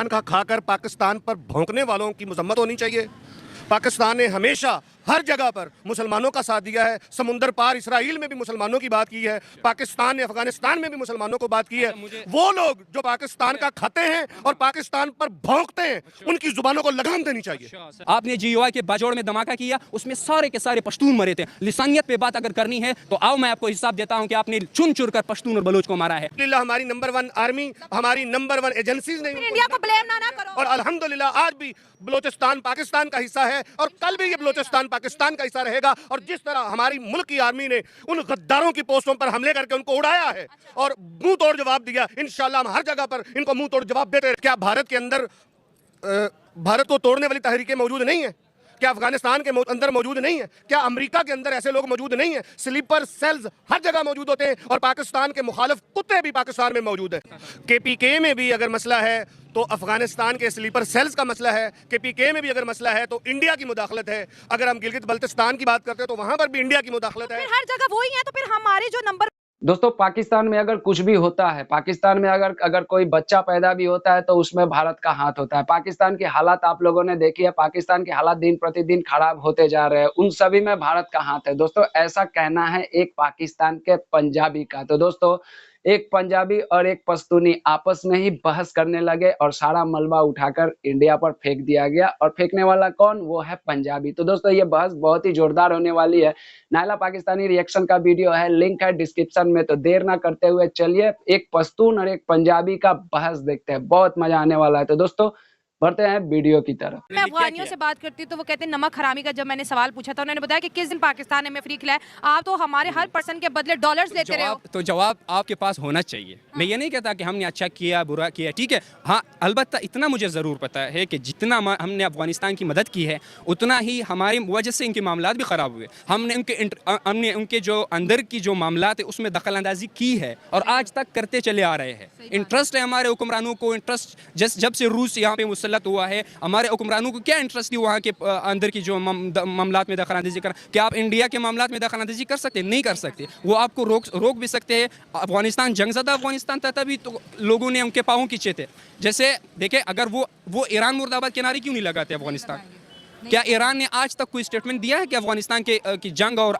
पाकिस्तान का खाकर पाकिस्तान पर भौंकने वालों की मजम्मत होनी चाहिए। पाकिस्तान ने हमेशा हर जगह पर मुसलमानों का साथ दिया है। समुंदर पार इसराइल में भी मुसलमानों की बात की है, पाकिस्तान ने अफगानिस्तान में भी मुसलमानों को बात की है। वो लोग जो पाकिस्तान का खाते हैं और पाकिस्तान पर भौंकते हैं, उनकी जुबानों को लगाम देनी चाहिए। आपने GUI के बाजोड़ में धमाका किया, उसमें सारे के सारे पश्तून मरे थे। लिसानियत पे बात अगर करनी है तो आओ मैं आपको हिसाब देता हूं कि आपने चुन चुन कर पश्तून और बलोच को मारा है। हमारी नंबर 1 आर्मी, हमारी नंबर 1 एजेंसीज ने इंडिया को ब्लेम ना करो। और अल्हम्दुलिल्लाह आज भी बलोचिस्तान पाकिस्तान का हिस्सा है और कल भी ये बलोचिस्तान पाकिस्तान का हिस्सा रहेगा। और जिस तरह हमारी मुल्क की आर्मी ने उन गद्दारों की पोस्टों पर हमले करके उनको उड़ाया है और मुंह तोड़ जवाब दिया, इंशाल्लाह हम हर जगह पर इनको मुंह तोड़ जवाब देते हैं। क्या भारत के अंदर भारत को तोड़ने वाली तहरीकें मौजूद नहीं है? क्या अफगानिस्तान के अंदर मौजूद नहीं है? क्या अमेरिका के अंदर ऐसे लोग मौजूद नहीं है? स्लीपर सेल्स हर जगह मौजूद होते हैं और पाकिस्तान के मुखालिफ कुत्ते भी पाकिस्तान में मौजूद है। KPK में भी अगर मसला है तो अफगानिस्तान के स्लीपर सेल्स का मसला है। KPK में भी अगर मसला है तो इंडिया की मुदाखलत है। अगर हम गिलगित बल्तिस्तान की बात करते हैं तो वहां पर भी इंडिया की मुदाखलत है। हर जगह वही है, तो फिर हमारे जो नंबर दोस्तों पाकिस्तान में अगर कुछ भी होता है, पाकिस्तान में अगर कोई बच्चा पैदा भी होता है तो उसमें भारत का हाथ होता है। पाकिस्तान की हालात आप लोगों ने देखी है, पाकिस्तान के हालात दिन प्रतिदिन खराब होते जा रहे हैं, उन सभी में भारत का हाथ है। दोस्तों ऐसा कहना है एक पाकिस्तान के पंजाबी का। तो दोस्तों एक पंजाबी और एक पश्तूनी आपस में ही बहस करने लगे और सारा मलबा उठाकर इंडिया पर फेंक दिया गया। और फेंकने वाला कौन? वो है पंजाबी। तो दोस्तों ये बहस बहुत ही जोरदार होने वाली है। नायला पाकिस्तानी रिएक्शन का वीडियो है, लिंक है डिस्क्रिप्शन में। तो देर ना करते हुए चलिए एक पश्तून और एक पंजाबी का बहस देखते हैं, बहुत मजा आने वाला है। तो दोस्तों बढ़ते हैं वीडियो की तरफ। मैं अफगानियों से बात करती हूँ तो वो कहते हैं नमक हरामी का। जब मैंने सवाल पूछा था उन्होंने बताया कि किस दिन पाकिस्तान ने हमें फ्री खिलाया। आप तो हमारे हर पर्सन के बदले डॉलर्स लेते रहे हो। तो जवाब आपके पास होना चाहिए। मैं ये नहीं कहता कि हमने अच्छा किया बुरा किया, ठीक है। हाँ अलबत्ता इतना मुझे ज़रूर पता है कि जितना हमने अफगानिस्तान की मदद की है उतना ही हमारी वजह से इनके मामलात भी ख़राब हुए। हमने उनके जो अंदर की जो मामलात है उसमें दखल अंदाजी की है और आज तक करते चले आ रहे हैं। इंटरेस्ट है हमारे हुक्मरानों को, इंटरेस्ट जब से रूस यहाँ पे मुसल्लत हुआ है, हमारे हुक्मरानों को क्या इंटरेस्ट थी वहाँ के अंदर की जो मामलात में दखल अंदाजी कर। क्या आप इंडिया के मामलात में दखल अंदाजी कर सकते? नहीं कर सकते। वो आपको रोक भी सकते हैं। अफगानिस्तान जंगज़दा अफगानिस्तान था, तभी तो लोगों ने उनके पाँव खींचे थे। जैसे देखें अगर वो ईरान मुर्दाबाद के नारे क्यों नहीं लगाते अफगानिस्तान? क्या ईरान ने आज तक कोई स्टेटमेंट दिया है कि अफगानिस्तान की जंग और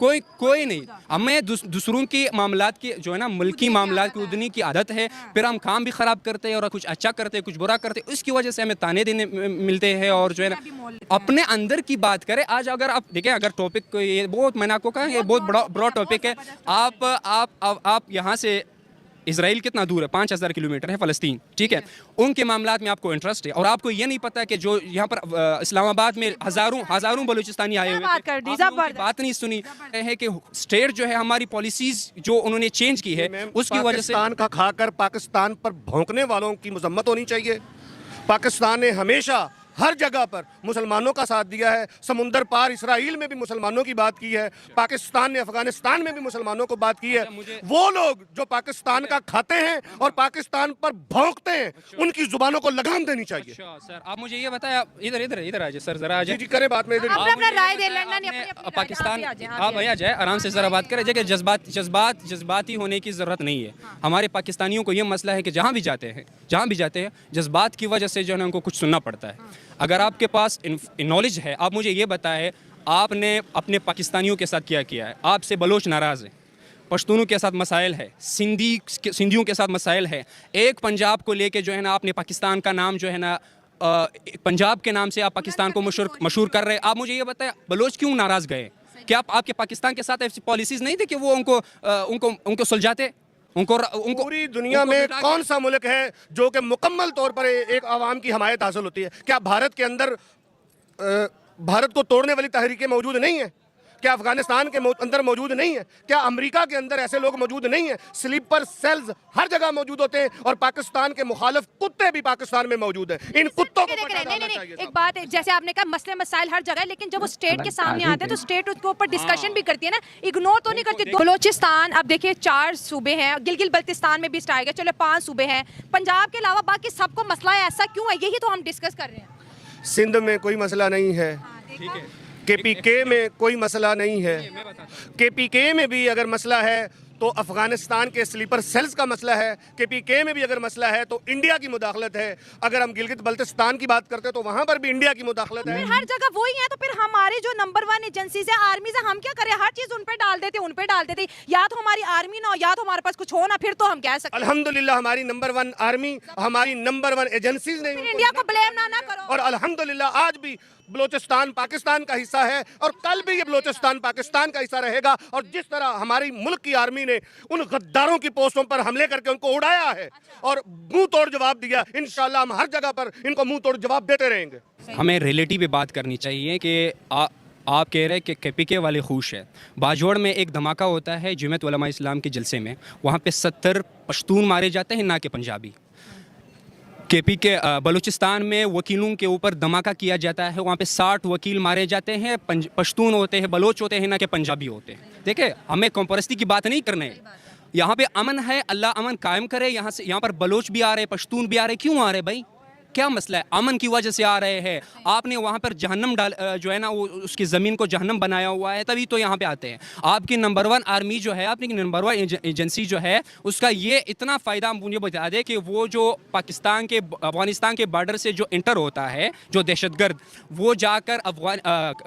कोई नहीं। हमें दूसरों की मामलात की जो है ना मुल्की मामलात की कूदने की आदत है, फिर हम काम भी ख़राब करते हैं और कुछ अच्छा करते हैं कुछ बुरा करते हैं, उसकी वजह से हमें ताने देने मिलते हैं। और जो है ना अपने अंदर की बात करें। आज अगर आप देखें अगर टॉपिक ये बहुत मैंने आपको कहा ये बहुत बड़ा टॉपिक है। आप यहाँ से इजराइल कितना दूर है? 5000 किलोमीटर है फ़लस्तीन, ठीक है। उनके मामलात में आपको इंटरेस्ट है और आपको ये नहीं पता कि जो यहाँ पर इस्लामाबाद में हज़ारों बलूचिस्तानी आए हुए थे, बात नहीं सुनी है कि स्टेट जो है हमारी पॉलिसीज जो उन्होंने चेंज की है उसकी वजह से पाकिस्तान का खाकर पाकिस्तान पर भौंकने वालों की मजम्मत होनी चाहिए। पाकिस्तान ने हमेशा हर जगह पर मुसलमानों का साथ दिया है। समुंदर पार इसराइल में भी मुसलमानों की बात की है, पाकिस्तान ने अफगानिस्तान में भी मुसलमानों को बात की है। वो लोग जो पाकिस्तान का खाते हैं और पाकिस्तान पर भौंकते हैं, उनकी जुबानों को लगाम देनी चाहिए। सर आप मुझे ये बताया, इधर आ जाए सर, जरा आ जाए। जी करें बात में पाकिस्तान आप आ जाए आराम से जरा बात करें। कि जज्बाती होने की ज़रूरत नहीं है। हमारे पाकिस्तानियों को ये मसला है कि जहाँ भी जाते हैं जज्बात की वजह से जो है उनको कुछ सुनना पड़ता है। अगर आपके पास नॉलेज है, आप मुझे ये बताएं आपने अपने पाकिस्तानियों के साथ क्या किया है। आपसे बलोच नाराज़ है, पश्तूनों के साथ मसाइल है, सिंधियों के साथ मसाइल है। एक पंजाब को लेके जो है ना आपने पाकिस्तान का नाम जो है ना पंजाब के नाम से आप पाकिस्तान को मशहूर कर रहे हैं। आप मुझे ये बताएं बलोच क्यों नाराज़ गए? क्या आपके पाकिस्तान के साथ ऐसी पॉलिसीज़ नहीं थी कि वो उनको सुलझाते? उनको पूरी दुनिया में कौन सा मुल्क है जो कि मुकम्मल तौर पर एक आवाम की हमायत हासिल होती है? क्या भारत के अंदर भारत को तोड़ने वाली तहरीकें मौजूद नहीं है? क्या अफगानिस्तान के अंदर मौजूद नहीं है? क्या अमेरिका के अंदर ऐसे लोग मौजूद नहीं है? स्लीपर सेल्स हर जगह मौजूद होते हैं और पाकिस्तान के मुखालिफ कुत्ते भी पाकिस्तान में मौजूद हैं। इन कुत्तों को नहीं, एक बात है, जैसे आपने कहा मसले मसाइल हर जगह, लेकिन जब वो स्टेट के सामने आते हैं तो स्टेट उसके ऊपर डिस्कशन भी करती है ना, इग्नोर तो नहीं करती। बलोचिस्तान अब देखिए 4 सूबे हैं, गिलगित बल्तिस्तान में भी आएगा, चलो 5 सूबे हैं। पंजाब के अलावा बाकी सबको मसला है, ऐसा क्यों है? यही तो हम डिस्कस कर रहे हैं। सिंध में कोई मसला नहीं है, ठीक है। KPK में कोई मसला नहीं है। KPK में भी अगर मसला है तो अफगानिस्तान के स्लीपर सेल्स का मसला है, केपीके में भी अगर मसला है तो इंडिया की मुदाखलत है। अगर हम गिलगित बल्तिस्तान की बात करते हैं तो वहां पर भी इंडिया की मुदाखलत है। फिर हर जगह वही है, तो फिर हमारे जो नंबर 1 एजेंसी है, आर्मी से, हम क्या करें? हर चीज उन पे डाल देते, या तो हमारी आर्मी ना हो या तो हमारे पास कुछ हो ना, फिर तो हम कह सकते हैं अल्हम्दुलिल्लाह हमारी नंबर 1 आर्मी, हमारी नंबर 1 एजेंसीज ने इंडिया को ब्लेम ना करो। और अल्हम्दुलिल्लाह आज भी बलोचिस्तान पाकिस्तान का हिस्सा है और कल भी ये बलोचिस्तान पाकिस्तान का हिस्सा रहेगा। और जिस तरह हमारी मुल्क की आर्मी ने उन गद्दारों की पोस्टों पर हमले करके उनको उड़ाया है और मुंह तोड़ जवाब दिया, इंशाल्लाह हम हर जगह पर इनको मुंह तोड़ जवाब देते रहेंगे। हमें रियलिटी पे बात करनी चाहिए कि आप कह रहे हैं कि केपीके वाले खुश है। बाजोड़ में एक धमाका होता है जमीयत उलमा इस्लाम के जलसे में, वहाँ पे 70 पश्तून मारे जाते हैं, ना कि पंजाबी। केपीके बलूचिस्तान में वकीलों के ऊपर धमाका किया जाता है, वहाँ पे 60 वकील मारे जाते हैं, पश्तून होते हैं, बलोच होते हैं, ना कि पंजाबी होते हैं। देखिए, हमें कॉम्परस्ती की बात नहीं करनी है। यहाँ पे अमन है, अल्लाह अमन कायम करे। यहाँ पर बलोच भी आ रहे, पश्तून भी आ रहे, क्यों आ रहे भाई? क्या मसला है? अमन की वजह से आ रहे हैं। आपने वहाँ पर जहन्नम जो है ना, वो उसकी ज़मीन को जहन्नम बनाया हुआ है, तभी तो यहाँ पे आते हैं। आपकी नंबर 1 आर्मी जो है, आपकी नंबर 1 एजेंसी जो है, उसका ये इतना फ़ायदा मुझे बता दे कि वो जो पाकिस्तान के अफ़गानिस्तान के बॉर्डर से जो इंटर होता है, जो दहशतगर्द, वो जाकर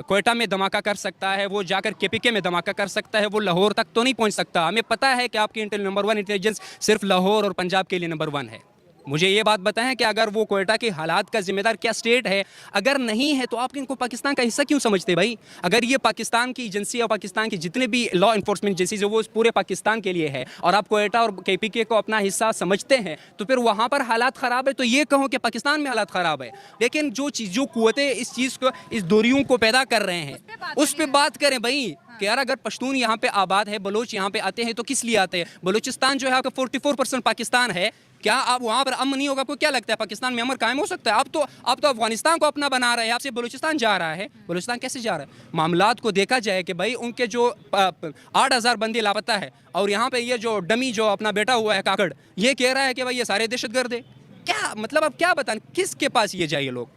कोयटा में धमाका कर सकता है, वो जाकर केपीके में धमाका कर सकता है, वो लाहौर तक तो नहीं पहुँच सकता। हमें पता है कि आपकी नंबर 1 इंटेलिजेंस सिर्फ लाहौर और पंजाब के लिए नंबर 1 है। मुझे ये बात बताएं कि अगर वो कोयटा के हालात का जिम्मेदार क्या स्टेट है? अगर नहीं है तो आप इनको पाकिस्तान का हिस्सा क्यों समझते भाई? अगर ये पाकिस्तान की एजेंसी और पाकिस्तान की जितने भी लॉ इन्फोर्समेंट एजेंसीज है वो पूरे पाकिस्तान के लिए है और आप कोयटा और केपीके को अपना हिस्सा समझते हैं, तो फिर वहाँ पर हालात ख़राब है तो ये कहो कि पाकिस्तान में हालात ख़राब है। लेकिन जो कुव्वतें इस चीज़ को, इस दूरियों को पैदा कर रहे हैं, उस पर बात करें भाई कि यार अगर पश्तून यहाँ पे आबाद है, बलोच यहाँ पे आते हैं तो किस लिए आते हैं? बलूचिस्तान जो है आपका 44% पाकिस्तान है, क्या आप वहाँ पर अमन नहीं होगा? आपको क्या लगता है पाकिस्तान में अमन कायम हो सकता है? आप तो अफगानिस्तान को अपना बना रहे हैं, आपसे बलूचिस्तान जा रहा है। बलूचिस्तान कैसे जा रहा है? मामलात को देखा जाए कि भाई उनके जो 8,000 बंदी लापता है और यहाँ पे ये जो डमी जो अपना बेटा हुआ है काकड़, ये कह रहा है कि भाई ये सारे दहशतगर्द है। क्या मतलब, अब क्या बताएं, किसके पास ये जाइए लोग?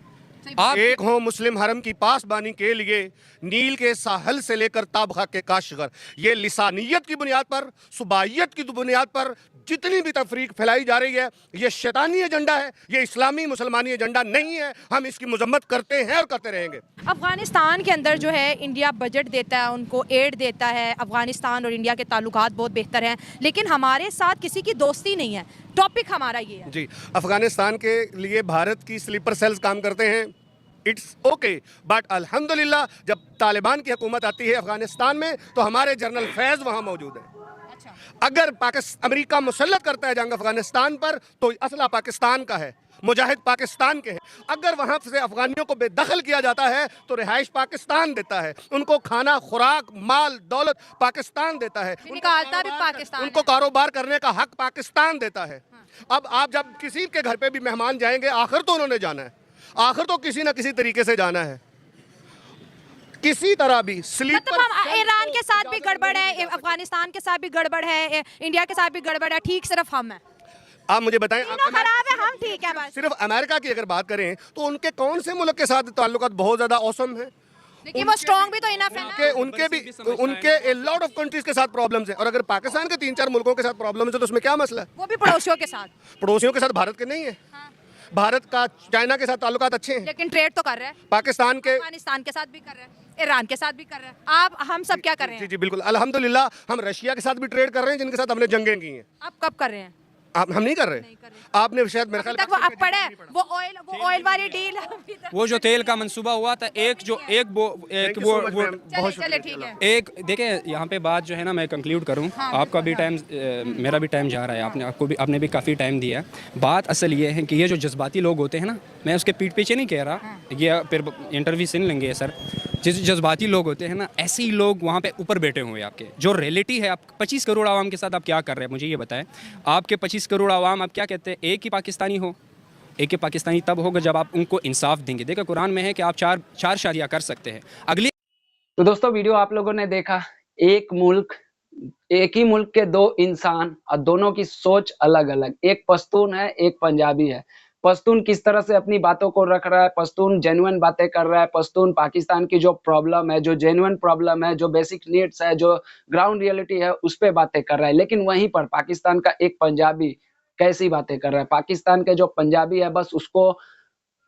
आप एक हो मुस्लिम हरम की पासबानी के लिए नील के साहल से लेकर ताबखा के काशगर, ये लिसानियत की बुनियाद पर, सुबाइयत की बुनियाद पर जितनी भी तफरीक फैलाई जा रही है, ये शैतानी एजेंडा है, ये इस्लामी मुसलमानी एजेंडा नहीं है। हम इसकी मजम्मत करते हैं और करते रहेंगे। अफगानिस्तान के अंदर जो है इंडिया बजट देता है, उनको एड देता है। अफगानिस्तान और इंडिया के ताल्लुकात बहुत बेहतर हैं, लेकिन हमारे साथ किसी की दोस्ती नहीं है। टॉपिक हमारा ये है जी, अफगानिस्तान के लिए भारत की स्लीपर सेल्स काम करते हैं, इट्स ओके, बट अल्हम्दुलिल्लाह जब तालिबान की हुकूमत आती है अफगानिस्तान में तो हमारे जनरल फैज़ वहाँ मौजूद है। अगर अमेरिका मुसल्लत करता है जंग अफगानिस्तान पर तो असला पाकिस्तान का है, मुजाहिद पाकिस्तान के हैं। अगर वहाँ से अफगानियों को बेदखल किया जाता है तो रिहाइश पाकिस्तान देता है, उनको खाना, खुराक, माल, दौलत पाकिस्तान देता है, निकालता भी पाकिस्तान उनको कारोबार करने का हक पाकिस्तान देता है। अब आप जब किसी के घर पे भी मेहमान जाएंगे, आखिर तो उन्होंने जाना है, आखिर तो किसी ना किसी तरीके से जाना है। किसी तरह भी मतलब हम ईरान के साथ भी गड़बड़ है, अफगानिस्तान के साथ भी गड़बड़ है, इंडिया के साथ भी गड़बड़ है, ठीक सिर्फ हम है। आप मुझे बताएं, खराब है, हम ठीक है बस। सिर्फ अमेरिका की अगर बात करें तो उनके कौन से मुल्क के साथ ताल्लुकात बहुत ज्यादा औसम है? देखिए वो स्ट्रॉन्ग भी तो इनफ है ना। उनके लॉट ऑफ कंट्रीज के साथ प्रॉब्लम्स हैं, और अगर पाकिस्तान के 3-4 मुल्कों के साथ प्रॉब्लम्स है तो उसमें क्या मसला है? वो भी पड़ोसियों के साथ। पड़ोसियों के साथ भारत के नहीं है। भारत का चाइना के साथ ताल्लुकात अच्छे हैं, लेकिन ट्रेड तो कर रहे हैं पाकिस्तान के, अफगानिस्तान के साथ भी कर रहे हैं, ईरान के साथ भी कर रहे हैं। आप हम सब क्या कर रहे हैं? जी जी बिल्कुल, अल्हम्दुलिल्लाह हम रशिया के साथ भी ट्रेड कर रहे हैं, जिनके साथ हमने जंगें की हैं। आप कब कर रहे हैं? हम नहीं कर रहे। आपने शायद मेरे ख्याल वो अब पड़ा है, वो ऑयल वाली डील, वो जो तेल का मंसूबा हुआ था, चले ठीक है। एक देखिए यहाँ पे बात जो है ना, मैं कंक्लूड करूँ, आपका भी टाइम, मेरा भी टाइम जा रहा है, आपने भी काफ़ी टाइम दिया। बात असल ये है कि ये जो जज्बाती लोग होते हैं ना, मैं उसके पीठ पीछे नहीं कह रहा, ये फिर इंटरव्यू सुन लेंगे सर, जिस जज्बाती लोग होते हैं ना, ऐसे ही लोग वहाँ पे ऊपर बैठे हुए हैं। आपके जो रियलिटी है, आप 25 करोड़ आवाम के साथ आप क्या कर रहे हैं, मुझे ये बताएं। आपके 25 करोड़ आवाम, आप क्या कहते हैं, एक ही पाकिस्तानी हो? एक ही पाकिस्तानी तब होगा जब आप उनको इंसाफ देंगे। देखो कुरान में है कि आप चार शादियाँ कर सकते हैं। अगली तो दोस्तों वीडियो आप लोगों ने देखा, एक ही मुल्क के 2 इंसान और दोनों की सोच अलग अलग, एक पश्तून है, एक पंजाबी है। पश्तून किस तरह से अपनी बातों को रख रहा है, पश्तून जेन्युइन बातें कर रहा है, पश्तून पाकिस्तान की जो प्रॉब्लम है, जो जेन्युइन प्रॉब्लम है, जो बेसिक नीड्स है, जो ग्राउंड रियलिटी है, उस पे बातें कर रहा है। लेकिन वहीं पर पाकिस्तान का एक पंजाबी कैसी बातें कर रहा है, पाकिस्तान के जो पंजाबी है बस उसको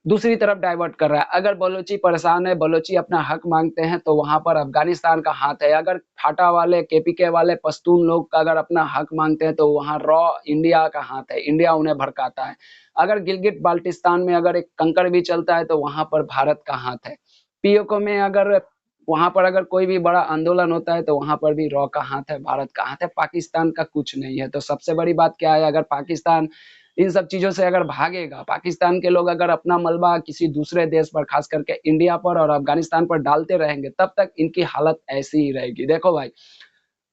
दूसरी तरफ डाइवर्ट कर रहा है। अगर बलोची परेशान है, बलोची अपना हक मांगते हैं, तो वहाँ पर अफ़गानिस्तान का हाथ है। अगर फाटा वाले, केपीके वाले पश्तून लोग अगर अपना हक मांगते हैं, तो वहाँ रॉ इंडिया का हाथ है, इंडिया उन्हें भड़काता है। अगर गिलगिट बाल्टिस्तान में अगर एक कंकड़ भी चलता है, तो वहाँ पर भारत का हाथ है। पीओके में अगर वहाँ पर अगर कोई भी बड़ा आंदोलन होता है, तो वहाँ पर भी रॉ का हाथ है, भारत का हाथ है, पाकिस्तान का कुछ नहीं है। तो सबसे बड़ी बात क्या है, अगर पाकिस्तान इन सब चीज़ों से अगर भागेगा, पाकिस्तान के लोग अगर अपना मलबा किसी दूसरे देश पर, खास करके इंडिया पर और अफ़गानिस्तान पर डालते रहेंगे, तब तक इनकी हालत ऐसी ही रहेगी। देखो भाई,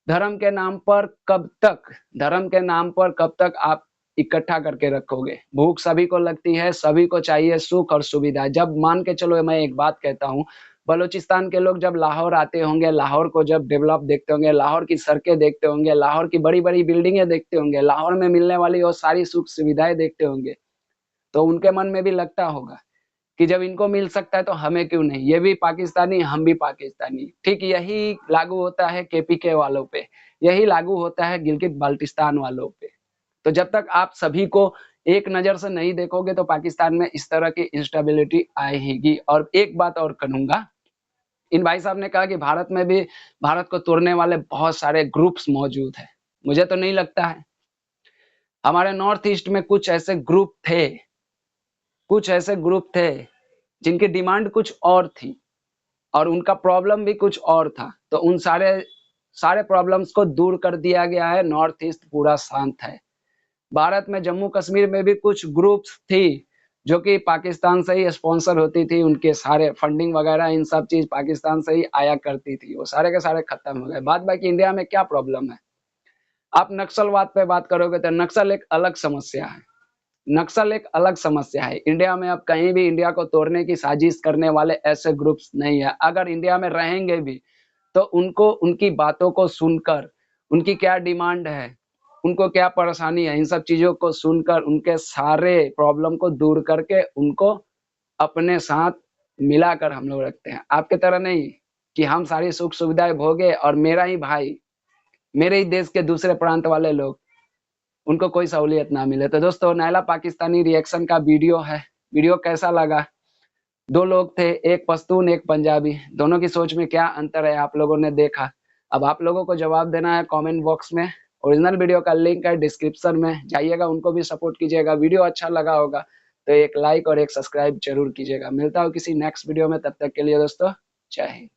धर्म के नाम पर कब तक आप इकट्ठा करके रखोगे? भूख सभी को लगती है, सभी को चाहिए सुख और सुविधा। जब मान के चलो, मैं एक बात कहता हूँ, बलूचिस्तान के लोग जब लाहौर आते होंगे, लाहौर को जब डेवलप देखते होंगे, लाहौर की सड़कें देखते होंगे, लाहौर की बड़ी-बड़ी बिल्डिंगें देखते होंगे, लाहौर में मिलने वाली वो सारी सुख सुविधाएँ देखते होंगे, तो उनके मन में भी लगता होगा कि जब इनको मिल सकता है तो हमें क्यों नहीं? ये भी पाकिस्तानी, हम भी पाकिस्तानी। ठीक यही लागू होता है केपीके वालों पे, यही लागू होता है गिलगित-बाल्टिस्तान वालों पे। तो जब तक आप सभी को एक नज़र से नहीं देखोगे, तो पाकिस्तान में इस तरह की इंस्टेबिलिटी आएगी। और एक बात और कहूँगा, इन भाई साहब ने कहा कि भारत में भी भारत को तोड़ने वाले बहुत सारे ग्रुप्स मौजूद हैं। मुझे तो नहीं लगता है। हमारे नॉर्थ ईस्ट में कुछ ऐसे ग्रुप थे जिनकी डिमांड कुछ और थी और उनका प्रॉब्लम भी कुछ और था। तो उन सारे प्रॉब्लम्स को दूर कर दिया गया है, नॉर्थ ईस्ट पूरा शांत है। भारत में जम्मू कश्मीर में भी कुछ ग्रुप्स थी, जो कि पाकिस्तान से ही स्पॉन्सर होती थी, उनके सारे फंडिंग वगैरह इन सब चीज़ पाकिस्तान से ही आया करती थी। वो सारे के सारे खत्म हो गए। बाद बाकी इंडिया में क्या प्रॉब्लम है? आप नक्सलवाद पे बात करोगे तो नक्सल एक अलग समस्या है। नक्सल एक अलग समस्या है। इंडिया में अब कहीं भी इंडिया को तोड़ने की साजिश करने वाले ऐसे ग्रुप्स नहीं है। अगर इंडिया में रहेंगे भी, तो उनको उनकी बातों को सुनकर, उनकी क्या डिमांड है, उनको क्या परेशानी है, इन सब चीज़ों को सुनकर उनके सारे प्रॉब्लम को दूर करके उनको अपने साथ मिलाकर हम लोग रखते हैं। आपकी तरह नहीं कि हम सारी सुख सुविधाएँ भोगे और मेरा ही भाई, मेरे ही देश के दूसरे प्रांत वाले लोग, उनको कोई सहूलियत ना मिले। तो दोस्तों, नायला पाकिस्तानी रिएक्शन का वीडियो है। वीडियो कैसा लगा? 2 लोग थे, एक पश्तून, एक पंजाबी। दोनों की सोच में क्या अंतर है, आप लोगों ने देखा। अब आप लोगों को जवाब देना है कमेंट बॉक्स में। ओरिजिनल वीडियो का लिंक है डिस्क्रिप्शन में, जाइएगा, उनको भी सपोर्ट कीजिएगा। वीडियो अच्छा लगा होगा तो एक लाइक और एक सब्सक्राइब ज़रूर कीजिएगा। मिलता हूँ किसी नेक्स्ट वीडियो में, तब तक के लिए दोस्तों, जय हिंद।